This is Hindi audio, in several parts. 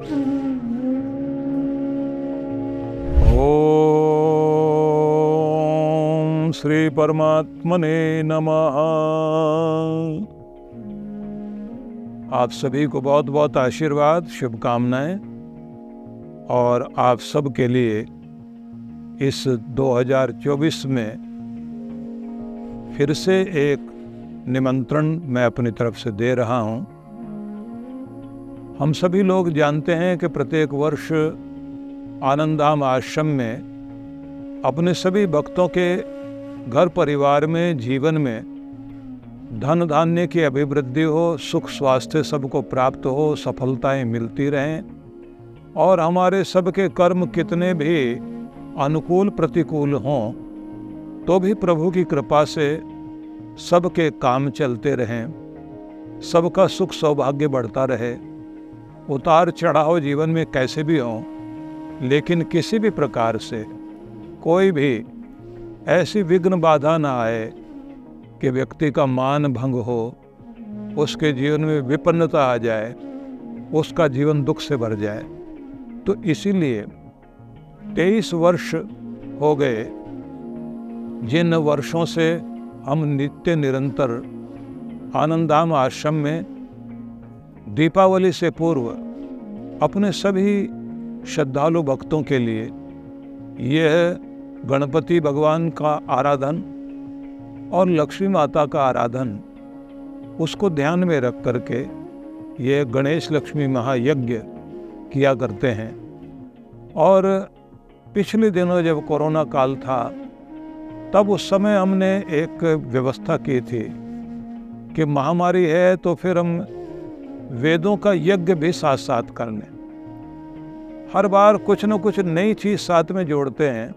ओम श्री परमात्मने नमः। आप सभी को बहुत बहुत आशीर्वाद, शुभकामनाएं। और आप सब के लिए इस 2024 में फिर से एक निमंत्रण मैं अपनी तरफ से दे रहा हूं। हम सभी लोग जानते हैं कि प्रत्येक वर्ष आनंदधाम आश्रम में अपने सभी भक्तों के घर परिवार में, जीवन में धन धान्य की अभिवृद्धि हो, सुख स्वास्थ्य सबको प्राप्त हो, सफलताएं मिलती रहें और हमारे सबके कर्म कितने भी अनुकूल प्रतिकूल हों तो भी प्रभु की कृपा से सबके काम चलते रहें, सबका सुख सौभाग्य बढ़ता रहे। उतार चढ़ाव जीवन में कैसे भी हों, लेकिन किसी भी प्रकार से कोई भी ऐसी विघ्न बाधा ना आए कि व्यक्ति का मान भंग हो, उसके जीवन में विपन्नता आ जाए, उसका जीवन दुख से भर जाए। तो इसीलिए 23 वर्ष हो गए जिन वर्षों से हम नित्य निरंतर आनंदधाम आश्रम में दीपावली से पूर्व अपने सभी श्रद्धालु भक्तों के लिए यह गणपति भगवान का आराधन और लक्ष्मी माता का आराधन उसको ध्यान में रख करके ये गणेश लक्ष्मी महायज्ञ किया करते हैं। और पिछले दिनों जब कोरोना काल था तब उस समय हमने एक व्यवस्था की थी कि महामारी है तो फिर हम वेदों का यज्ञ भी साथ साथ कर लें। हर बार कुछ न कुछ नई चीज़ साथ में जोड़ते हैं,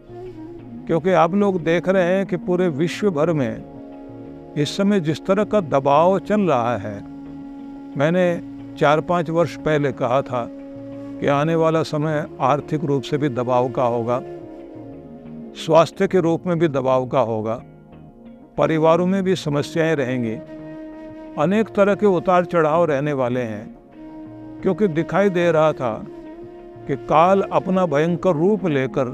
क्योंकि आप लोग देख रहे हैं कि पूरे विश्व भर में इस समय जिस तरह का दबाव चल रहा है। मैंने 4-5 वर्ष पहले कहा था कि आने वाला समय आर्थिक रूप से भी दबाव का होगा, स्वास्थ्य के रूप में भी दबाव का होगा, परिवारों में भी समस्याएं रहेंगी, अनेक तरह के उतार चढ़ाव रहने वाले हैं। क्योंकि दिखाई दे रहा था कि काल अपना भयंकर रूप लेकर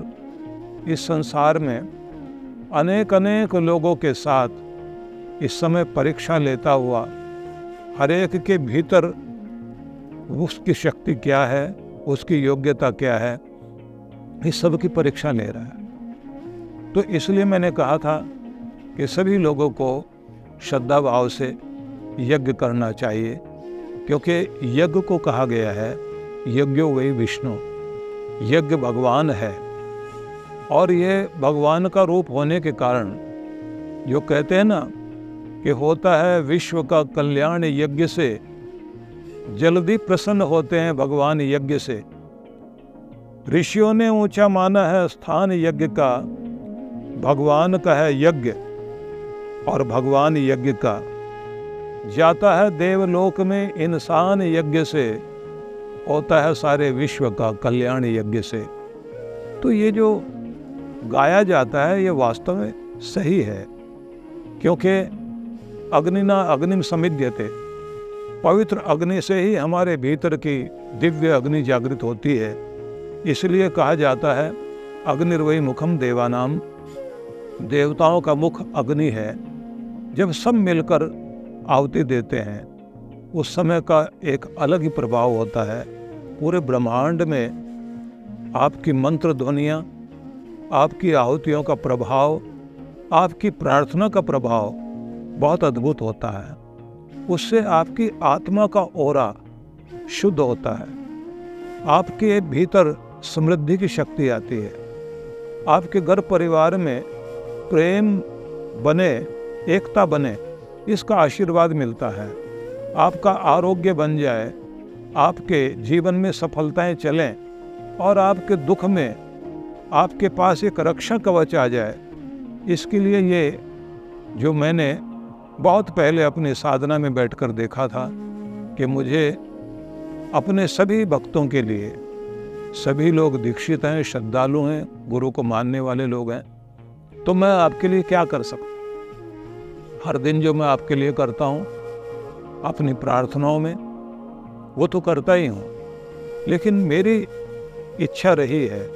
इस संसार में अनेक अनेक लोगों के साथ इस समय परीक्षा लेता हुआ हर एक के भीतर उसकी शक्ति क्या है, उसकी योग्यता क्या है, इस सब की परीक्षा ले रहा है। तो इसलिए मैंने कहा था कि सभी लोगों को श्रद्धा भाव से यज्ञ करना चाहिए, क्योंकि यज्ञ को कहा गया है यज्ञो वै विष्णु, यज्ञ भगवान है। और ये भगवान का रूप होने के कारण जो कहते हैं ना कि होता है विश्व का कल्याण यज्ञ से, जल्दी प्रसन्न होते हैं भगवान यज्ञ से। ऋषियों ने ऊंचा माना है स्थान यज्ञ का, भगवान का है यज्ञ और भगवान यज्ञ का। जाता है देवलोक में इंसान यज्ञ से, होता है सारे विश्व का कल्याण यज्ञ से। तो ये जो गाया जाता है ये वास्तव में सही है, क्योंकि अग्निना अग्निम समिध्यते, पवित्र अग्नि से ही हमारे भीतर की दिव्य अग्नि जागृत होती है। इसलिए कहा जाता है अग्निर्वै मुखम देवानाम, देवताओं का मुख अग्नि है। जब सब मिलकर आहुति देते हैं उस समय का एक अलग ही प्रभाव होता है। पूरे ब्रह्मांड में आपकी मंत्र ध्वनियाँ, आपकी आहुतियों का प्रभाव, आपकी प्रार्थना का प्रभाव बहुत अद्भुत होता है। उससे आपकी आत्मा का ओरा शुद्ध होता है, आपके भीतर समृद्धि की शक्ति आती है, आपके घर परिवार में प्रेम बने, एकता बने, इसका आशीर्वाद मिलता है। आपका आरोग्य बन जाए, आपके जीवन में सफलताएं चलें और आपके दुख में आपके पास एक रक्षा कवच आ जाए। इसके लिए ये जो मैंने बहुत पहले अपनी साधना में बैठकर देखा था कि मुझे अपने सभी भक्तों के लिए, सभी लोग दीक्षित हैं, श्रद्धालु हैं, गुरु को मानने वाले लोग हैं, तो मैं आपके लिए क्या कर सकता। हर दिन जो मैं आपके लिए करता हूँ अपनी प्रार्थनाओं में, वो तो करता ही हूँ, लेकिन मेरी इच्छा रही है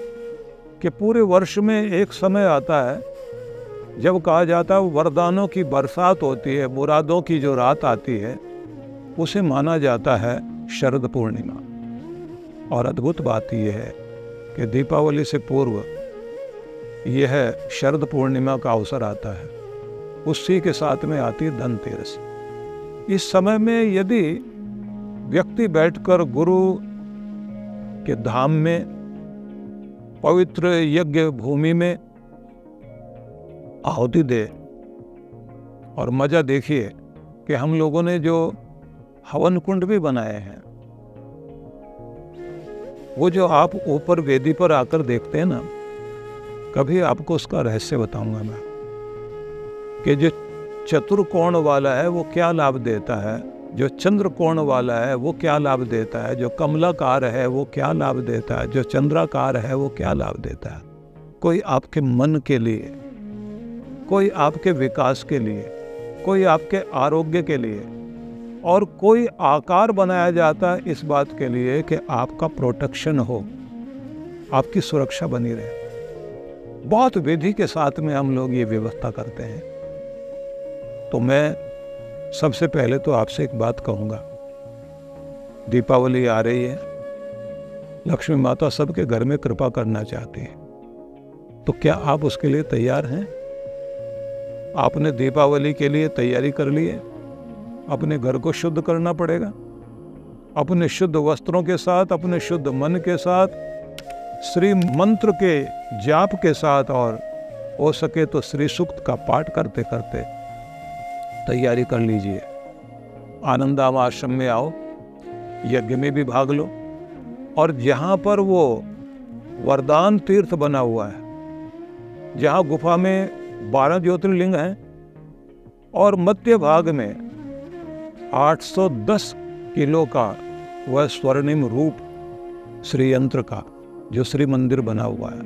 कि पूरे वर्ष में एक समय आता है जब कहा जाता है वरदानों की बरसात होती है, मुरादों की जो रात आती है, उसे माना जाता है शरद पूर्णिमा। और अद्भुत बात यह है कि दीपावली से पूर्व यह शरद पूर्णिमा का अवसर आता है, उसी के साथ में आती है धनतेरस। इस समय में यदि व्यक्ति बैठकर गुरु के धाम में, पवित्र यज्ञ भूमि में आहुति दे, और मजा देखिए कि हम लोगों ने जो हवन कुंड भी बनाए हैं, वो जो आप ऊपर वेदी पर आकर देखते हैं ना, कभी आपको उसका रहस्य बताऊंगा मैं, कि जो चतुर्कोण वाला है वो क्या लाभ देता है, जो चंद्र कोण वाला है वो क्या लाभ देता है, जो कमलाकार है वो क्या लाभ देता है, जो चंद्राकार है वो क्या लाभ देता है। कोई आपके मन के लिए, कोई आपके विकास के लिए, कोई आपके आरोग्य के लिए, और कोई आकार बनाया जाता है इस बात के लिए कि आपका प्रोटेक्शन हो, आपकी सुरक्षा बनी रहे। बहुत विधि के साथ में हम लोग ये व्यवस्था करते हैं। तो मैं सबसे पहले तो आपसे एक बात कहूँगा, दीपावली आ रही है, लक्ष्मी माता सबके घर में कृपा करना चाहती है, तो क्या आप उसके लिए तैयार हैं? आपने दीपावली के लिए तैयारी कर ली है? अपने घर को शुद्ध करना पड़ेगा, अपने शुद्ध वस्त्रों के साथ, अपने शुद्ध मन के साथ, श्री मंत्र के जाप के साथ, और हो सके तो श्री सूक्त का पाठ करते करते तैयारी कर लीजिए। आनंदाम आश्रम में आओ, यज्ञ में भी भाग लो, और जहाँ पर वो वरदान तीर्थ बना हुआ है, जहाँ गुफा में 12 ज्योतिर्लिंग हैं, और मध्य भाग में 810 किलो का वह स्वर्णिम रूप श्री यंत्र का जो श्री मंदिर बना हुआ है,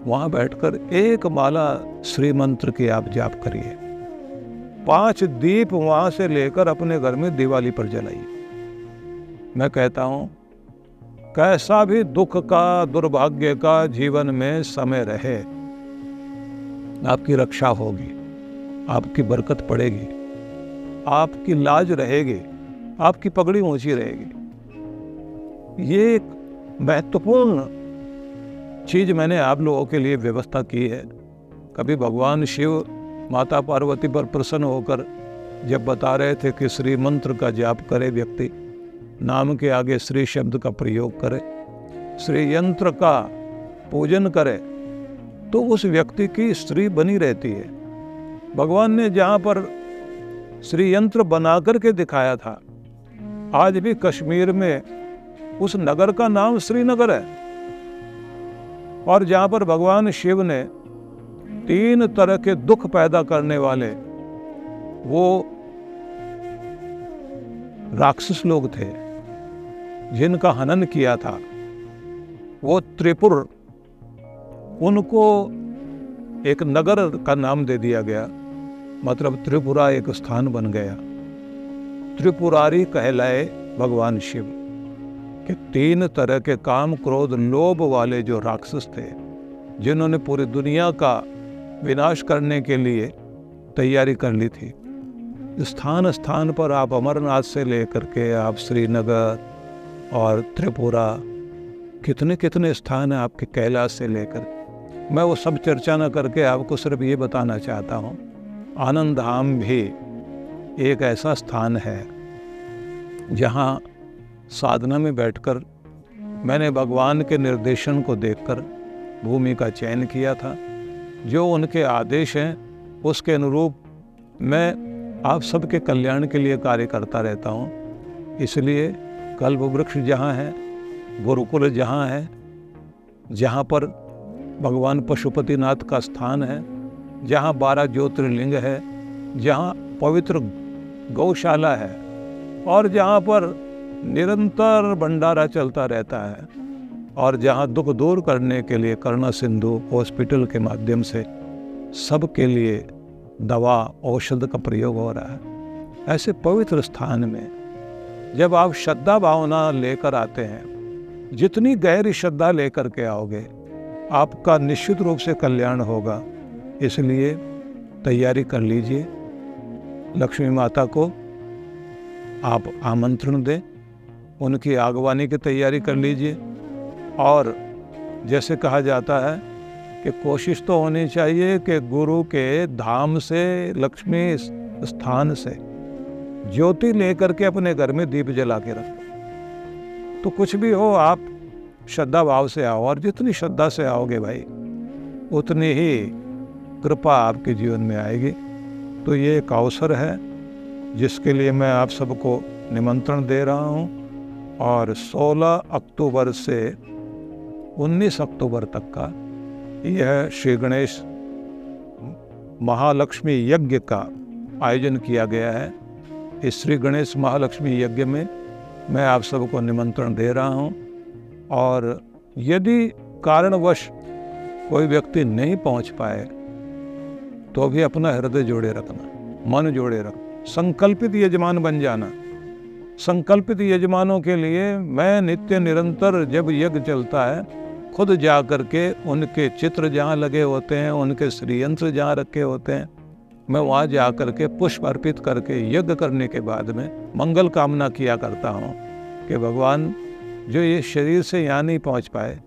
वहाँ बैठकर एक माला श्री मंत्र की आप जाप करिए। 5 दीप वहाँ से लेकर अपने घर में दिवाली पर जलाइए। मैं कहता हूँ, कैसा भी दुख का, दुर्भाग्य का जीवन में समय रहे, आपकी रक्षा होगी, आपकी बरकत पड़ेगी, आपकी लाज रहेगी, आपकी पगड़ी ऊंची रहेगी। ये एक महत्वपूर्ण चीज मैंने आप लोगों के लिए व्यवस्था की है। कभी भगवान शिव माता पार्वती पर प्रसन्न होकर जब बता रहे थे कि श्री मंत्र का जाप करे व्यक्ति, नाम के आगे श्री शब्द का प्रयोग करे, श्री यंत्र का पूजन करे, तो उस व्यक्ति की स्त्री बनी रहती है। भगवान ने जहाँ पर श्री यंत्र बना करके दिखाया था, आज भी कश्मीर में उस नगर का नाम श्रीनगर है। और जहाँ पर भगवान शिव ने 3 तरह के दुख पैदा करने वाले वो राक्षस लोग थे जिनका हनन किया था, वो त्रिपुर, उनको एक नगर का नाम दे दिया गया, मतलब त्रिपुरा एक स्थान बन गया। त्रिपुरारी कहलाए भगवान शिव कि 3 तरह के काम, क्रोध, लोभ वाले जो राक्षस थे, जिन्होंने पूरी दुनिया का विनाश करने के लिए तैयारी कर ली थी। स्थान स्थान पर आप अमरनाथ से लेकर के आप श्रीनगर और त्रिपुरा, कितने कितने स्थान हैं आपके, कैलाश से लेकर। मैं वो सब चर्चा न करके आपको सिर्फ ये बताना चाहता हूँ, आनंद धाम भी एक ऐसा स्थान है जहाँ साधना में बैठकर मैंने भगवान के निर्देशन को देखकर भूमि का चयन किया था। जो उनके आदेश हैं उसके अनुरूप मैं आप सबके कल्याण के लिए कार्य करता रहता हूँ। इसलिए कल्प वृक्ष जहाँ है, गुरुकुल जहाँ है, जहाँ पर भगवान पशुपतिनाथ का स्थान है, जहाँ 12 ज्योतिर्लिंग है, जहाँ पवित्र गौशाला है, और जहाँ पर निरंतर भंडारा चलता रहता है, और जहाँ दुख दूर करने के लिए करुणा सिंधु हॉस्पिटल के माध्यम से सबके लिए दवा औषध का प्रयोग हो रहा है, ऐसे पवित्र स्थान में जब आप श्रद्धा भावना लेकर आते हैं जितनी गहरी श्रद्धा लेकर के आओगे आपका निश्चित रूप से कल्याण होगा। इसलिए तैयारी कर लीजिए। लक्ष्मी माता को आप आमंत्रण दें, उनकी आगवानी की तैयारी कर लीजिए। और जैसे कहा जाता है कि कोशिश तो होनी चाहिए कि गुरु के धाम से, लक्ष्मी स्थान से ज्योति लेकर के अपने घर में दीप जला के रखो। तो कुछ भी हो आप श्रद्धा भाव से आओ, और जितनी श्रद्धा से आओगे भाई उतनी ही कृपा आपके जीवन में आएगी। तो ये एक अवसर है जिसके लिए मैं आप सबको निमंत्रण दे रहा हूँ। और 16 अक्टूबर से 19 अक्टूबर तक का यह श्री गणेश महालक्ष्मी यज्ञ का आयोजन किया गया है। इस श्री गणेश महालक्ष्मी यज्ञ में मैं आप सबको निमंत्रण दे रहा हूँ। और यदि कारणवश कोई व्यक्ति नहीं पहुँच पाए तो भी अपना हृदय जोड़े रखना, मन जोड़े रखना, संकल्पित यजमान बन जाना। संकल्पित यजमानों के लिए मैं नित्य निरंतर जब यज्ञ चलता है खुद जा करके उनके चित्र जहाँ लगे होते हैं, उनके श्रीयंत्र जहाँ रखे होते हैं, मैं वहाँ जा करके पुष्प अर्पित करके यज्ञ करने के बाद में मंगल कामना किया करता हूँ कि भगवान जो ये शरीर से यहाँ नहीं पहुँच पाए,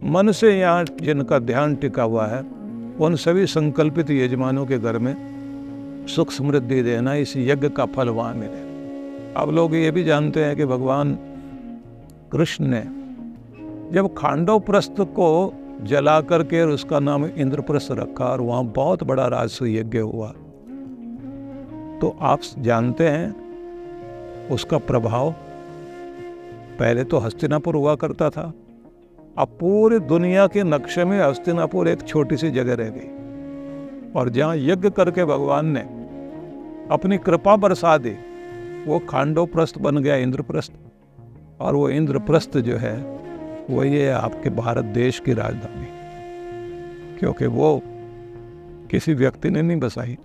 मन से यहाँ जिनका ध्यान टिका हुआ है, उन सभी संकल्पित यजमानों के घर में सुख समृद्धि देना, इस यज्ञ का फल वहाँ मिले। अब लोग ये भी जानते हैं कि भगवान कृष्ण ने जब खांडव प्रस्थ को जला करके उसका नाम इंद्रप्रस्थ रखा और वहाँ बहुत बड़ा राजसूय यज्ञ हुआ, तो आप जानते हैं उसका प्रभाव पहले तो हस्तिनापुर हुआ करता था। अब पूरी दुनिया के नक्शे में हस्तिनापुर एक छोटी सी जगह रह गई, और जहाँ यज्ञ करके भगवान ने अपनी कृपा बरसा दी वो खांडवप्रस्थ बन गया इंद्रप्रस्थ। और वो इंद्रप्रस्थ जो है वही है आपके भारत देश की राजधानी, क्योंकि वो किसी व्यक्ति ने नहीं बसाई,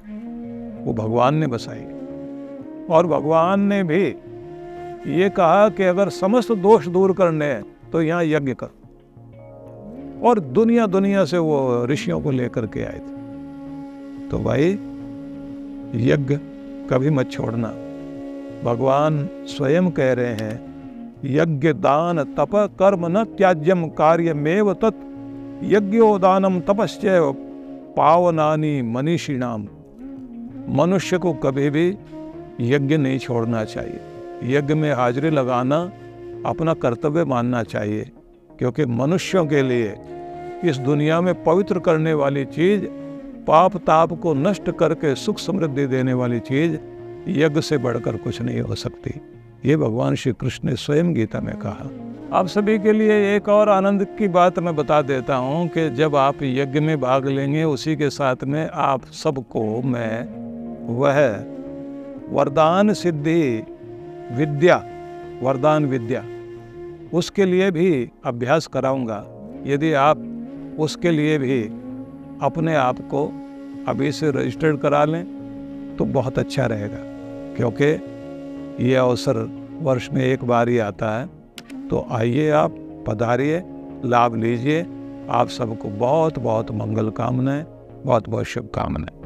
वो भगवान ने बसाई। और भगवान ने भी ये कहा कि अगर समस्त दोष दूर करने हैं तो यहाँ यज्ञ कर। और दुनिया दुनिया से वो ऋषियों को लेकर के आए थे। तो भाई यज्ञ कभी मत छोड़ना। भगवान स्वयं कह रहे हैं यज्ञ दान तप कर्म न त्याज्यम कार्यमेव तत् यज्ञोदानम तपश्चैव पावनानि मनीषिणाम। मनुष्य को कभी भी यज्ञ नहीं छोड़ना चाहिए, यज्ञ में हाजिरी लगाना अपना कर्तव्य मानना चाहिए, क्योंकि मनुष्यों के लिए इस दुनिया में पवित्र करने वाली चीज, पाप ताप को नष्ट करके सुख समृद्धि देने वाली चीज यज्ञ से बढ़कर कुछ नहीं हो सकती। ये भगवान श्री कृष्ण ने स्वयं गीता में कहा। आप सभी के लिए एक और आनंद की बात मैं बता देता हूँ कि जब आप यज्ञ में भाग लेंगे उसी के साथ में आप सबको मैं वह वरदान सिद्धि विद्या, वरदान विद्या, उसके लिए भी अभ्यास कराऊंगा। यदि आप उसके लिए भी अपने आप को अभी से रजिस्टर्ड करा लें तो बहुत अच्छा रहेगा, क्योंकि ये अवसर वर्ष में एक बार ही आता है। तो आइए, आप पधारिए, लाभ लीजिए। आप सबको बहुत बहुत मंगल कामनाएं, बहुत बहुत शुभकामनाएं।